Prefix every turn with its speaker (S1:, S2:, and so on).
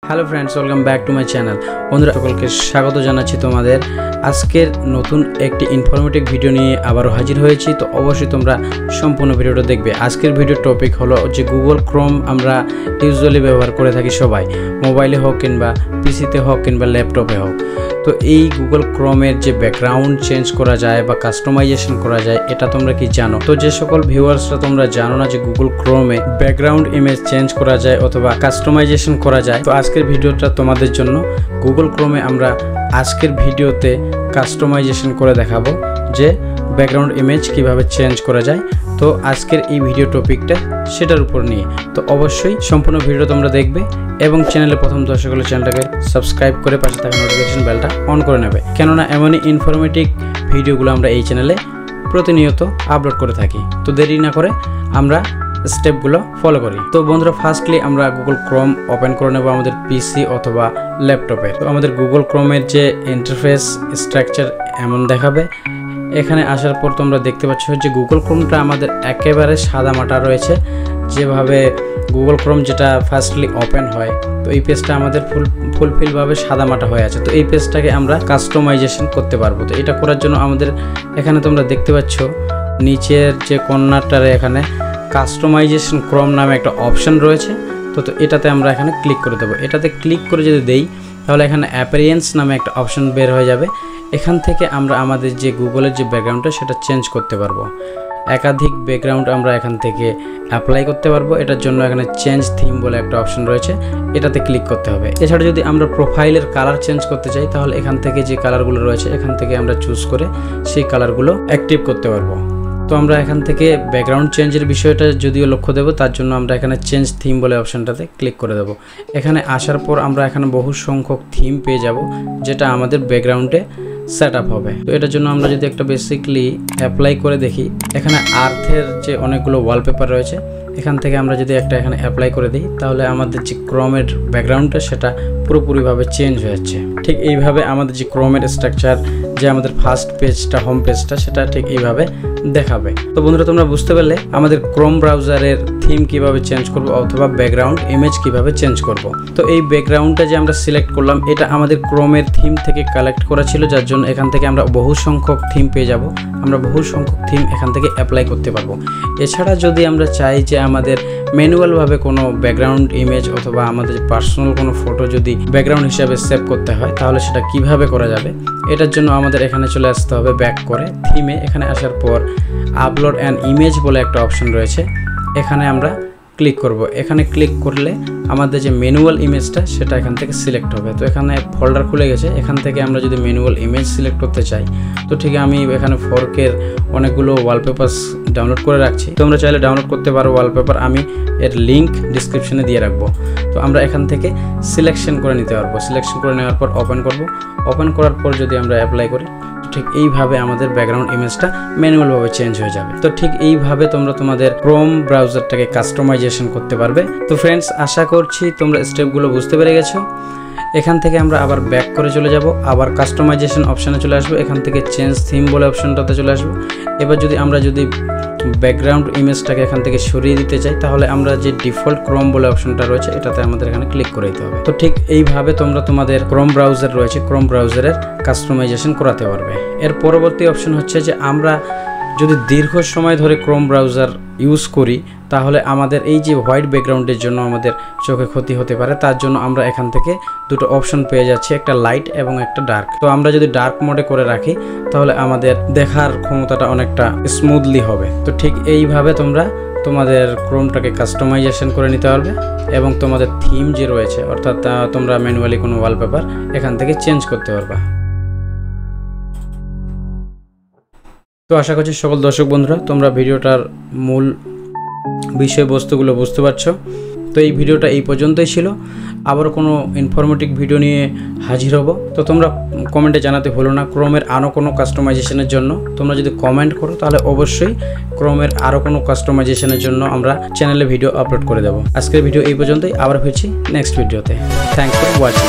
S1: Hello friends, welcome back to my channel. বন্ধুরা সকলকে স্বাগত জানাচ্ছি তোমাদের আজকের নতুন একটি ইনফরমেটিভ ভিডিও নিয়ে আবারও হাজির হয়েছি। তো অবশ্যই তোমরা সম্পূর্ণ ভিডিওটা দেখবে। আজকের ভিডিওর টপিক হলো যে গুগল ক্রোম আমরা ইউজুয়ালি ব্যবহার করে থাকি সবাই, মোবাইলে হোক কিংবা পিসিতে হোক কিংবা ল্যাপটপে হোক। তো এই গুগল ক্রোমের যে ব্যাকগ্রাউন্ড চেঞ্জ করা যায় বা কাস্টমাইজেশন করা যায়, এটা তোমরা কি জানো? তো যে সকল ভিউয়ার্সরা তোমরা জানো না যে গুগল ক্রোমে ব্যাকগ্রাউন্ড ইমেজ চেঞ্জ করা যায় অথবা কাস্টমাইজেশন করা যায়, তো আজকের ভিডিওটা তোমাদের জন্য। গুগল ক্রোমে আমরা আজকের ভিডিওতে কাস্টমাইজেশন করে দেখাবো যে ব্যাকগ্রাউন্ড ইমেজ কিভাবে চেঞ্জ করা যায়। তো আজকের এই ভিডিও টপিকটা সেটার উপর নিয়ে। তো অবশ্যই সম্পূর্ণ ভিডিওটা তোমরা দেখবে এবং চ্যানেলে প্রথম দর্শক হলে চ্যানেলটাকে সাবস্ক্রাইব করে পাশে থাকা নোটিফিকেশন বেলটা অন করে নেবে, কেননা এমনই ইনফরমেটিভ ভিডিওগুলো আমরা এই চ্যানেলে প্রতিনিয়ত আপলোড করে থাকি। তো দেরি না করে আমরা স্টেপগুলো ফলো করি। তো বন্ধুরা, ফার্স্টলি আমরা গুগল ক্রোম ওপেন করে নেব আমাদের পিসি অথবা ল্যাপটপে। তো আমাদের গুগল ক্রোমের যে ইন্টারফেস স্ট্রাকচার এমন দেখাবে। এখানে আসার পর তোমরা দেখতে পাচ্ছ যে গুগল ক্রোমটা আমাদের একেবারে সাদামাটা রয়েছে। যেভাবে গুগল ক্রোম যেটা ফার্স্টলি ওপেন হয়, তো এই পেজটা আমাদের ফুলফিলভাবে সাদামাটা হয়ে আছে। তো এই পেজটাকে আমরা কাস্টমাইজেশন করতে পারবো। তো এটা করার জন্য আমাদের এখানে তোমরা দেখতে পাচ্ছ নিচের যে কর্নারটারে এখানে কাস্টমাইজেশন ক্রোম নামে একটা অপশন রয়েছে। তো এটাতে আমরা এখানে ক্লিক করে দেবো। এটাতে ক্লিক করে যদি দেই তাহলে এখানে অ্যাপিয়ারেন্স নামে একটা অপশন বের হয়ে যাবে। এখান থেকে আমরা আমাদের যে গুগলের যে ব্যাকগ্রাউন্ডটা সেটা চেঞ্জ করতে পারবো। একাধিক ব্যাকগ্রাউন্ড আমরা এখান থেকে অ্যাপ্লাই করতে পারবো। এটার জন্য এখানে চেঞ্জ থিম বলে একটা অপশন রয়েছে, এটাতে ক্লিক করতে হবে। এছাড়া যদি আমরা প্রোফাইলের কালার চেঞ্জ করতে চাই তাহলে এখান থেকে যে কালারগুলো রয়েছে এখান থেকে আমরা চুজ করে সেই কালারগুলো অ্যাক্টিভ করতে পারবো। তো আমরা এখান থেকে ব্যাকগ্রাউন্ড চেঞ্জের বিষয়টা যদিও লক্ষ্য দেবো, তার জন্য আমরা এখানে চেঞ্জ থিম বলে অপশানটাতে ক্লিক করে দেবো। এখানে আসার পর আমরা এখানে বহু সংখ্যক থিম পেয়ে যাব, যেটা আমাদের ব্যাকগ্রাউন্ডে সেট আপ হবে। তো এটার জন্য আমরা যদি একটা বেসিকলি অ্যাপ্লাই করে দেখি, এখানে আর্থের যে অনেকগুলো ওয়ালপেপার রয়েছে, এখান থেকে আমরা যদি একটা এখানে অ্যাপ্লাই করে দিই তাহলে আমাদের যে ক্রোমের ব্যাকগ্রাউন্ডটা সেটা পুরোপুরিভাবে চেঞ্জ হয়ে যাচ্ছে। ঠিক এইভাবে আমাদের যে ক্রোমের স্ট্রাকচার, যে আমাদের ফার্স্ট পেজটা, হোম পেজটা, সেটা ঠিক এইভাবে দেখাবে। তো বন্ধুরা, তোমরা বুঝতে পারলে আমাদের ক্রোম ব্রাউজারের থিম কিভাবে চেঞ্জ করব অথবা ব্যাকগ্রাউন্ড ইমেজ কিভাবে চেঞ্জ করব। তো এই ব্যাকগ্রাউন্ডটা যে আমরা সিলেক্ট করলাম, এটা আমাদের ক্রোমের থিম থেকে কালেক্ট করা ছিল, যার জন্য এখান থেকে আমরা বহু সংখ্যক থিম পেয়ে যাব। আমরা বহু সংখ্যক থিম এখান থেকে অ্যাপ্লাই করতে পারবো। এছাড়া যদি আমরা চাই যে আমাদের ম্যানুয়ালভাবে কোনো ব্যাকগ্রাউন্ড ইমেজ অথবা আমাদের পার্সোনাল কোনো ফটো যদি ব্যাকগ্রাউন্ড হিসাবে সেভ করতে হয়, তাহলে সেটা কিভাবে করা যাবে, এটার জন্য আমাদের এখানে চলে আসতে হবে ব্যাক করে থিমে। এখানে আসার পর আপলোড অ্যান্ড ইমেজ বলে একটা অপশন রয়েছে, এখানে আমরা ক্লিক করব। এখানে ক্লিক করলে আমাদের যে ম্যানুয়াল ইমেজটা সেটা এখান থেকে সিলেক্ট হবে। তো এখানে ফোল্ডার খুলে গেছে। এখান থেকে আমরা যদি ম্যানুয়াল ইমেজ সিলেক্ট করতে চাই, তো ঠিক আমি এখানে ফোরকের অনেকগুলো ওয়ালপেপার ডাউনলোড করে রাখছি। তোমরা চাইলে ডাউনলোড করতে পারো ওয়ালপেপার, আমি এর লিঙ্ক ডিসক্রিপশনে দিয়ে রাখবো। তো আমরা এখান থেকে সিলেকশন করে নিতে পারবো। সিলেকশন করে নেওয়ার পর ওপেন করব। ওপেন করার পর যদি আমরা অ্যাপ্লাই করি, ঠিক এইভাবে আমাদের ব্যাকগ্রাউন্ড ইমেজটা ম্যানুয়ালভাবে চেঞ্জ হয়ে যাবে। তো ঠিক এইভাবে তোমরা তোমাদের ক্রোম ব্রাউজারটাকে কাস্টমাইজেশন করতে পারবে। তো ফ্রেন্ডস, আশা করছি তোমরা স্টেপগুলো বুঝতে পেরে গেছো। এখান থেকে আমরা আবার ব্যাক করে চলে যাব, আবার কাস্টমাইজেশন অপশানে চলে আসবো। এখান থেকে চেঞ্জ থিম বলে অপশানটাতে চলে আসবো। এবার যদি আমরা ব্যাকগ্রাউন্ড ইমেজটাকে এখান থেকে সরিয়ে দিতে চাই, তাহলে আমরা যে ডিফল্ট ক্রোম বলে অপশনটা রয়েছে এটাতে আমাদের এখানে ক্লিক করে দিতে হবে। তো ঠিক এইভাবে তোমরা তোমাদের ক্রোম ব্রাউজার রয়েছে, ক্রোম ব্রাউজারের কাস্টমাইজেশন করাতে পারবে। এর পরবর্তী অপশন হচ্ছে যে আমরা যদি দীর্ঘ সময় ধরে ক্রোম ব্রাউজার ইউজ করি, তাহলে আমাদের এই যে হোয়াইট ব্যাকগ্রাউন্ডের জন্য আমাদের চোখে ক্ষতি হতে পারে। তার জন্য আমরা এখান থেকে দুটো অপশন পেয়ে যাচ্ছি, একটা লাইট এবং একটা ডার্ক। তো আমরা যদি ডার্ক মোডে করে রাখি তাহলে আমাদের দেখার ক্ষমতাটা অনেকটা স্মুথলি হবে। তো ঠিক এইভাবে তোমরা তোমাদের ক্রোমটাকে কাস্টমাইজেশন করে নিতে পারবে এবং তোমাদের থিম যে রয়েছে, অর্থাৎ তোমরা ম্যানুয়ালি কোনো ওয়ালপেপার এখান থেকে চেঞ্জ করতে পারবা। তো আশা করছি সকল দর্শক বন্ধুরা তোমরা ভিডিওটার মূল বিষয়বস্তুগুলো বুঝতে পারছো। তো এই ভিডিওটা এই পর্যন্তই ছিল। আবার কোনো ইনফরমেটিভ ভিডিও নিয়ে হাজির হব। তো তোমরা কমেন্টে জানাতে ভুলো না ক্রোমের আরও কোনো কাস্টমাইজেশনের জন্য। তোমরা যদি কমেন্ট করো তাহলে অবশ্যই ক্রোমের আরও কোনো কাস্টমাইজেশনের জন্য আমরা চ্যানেলে ভিডিও আপলোড করে দেবো। আজকের ভিডিও এই পর্যন্তই, আবার হয়েছি নেক্সট ভিডিওতে। Thanks for watching.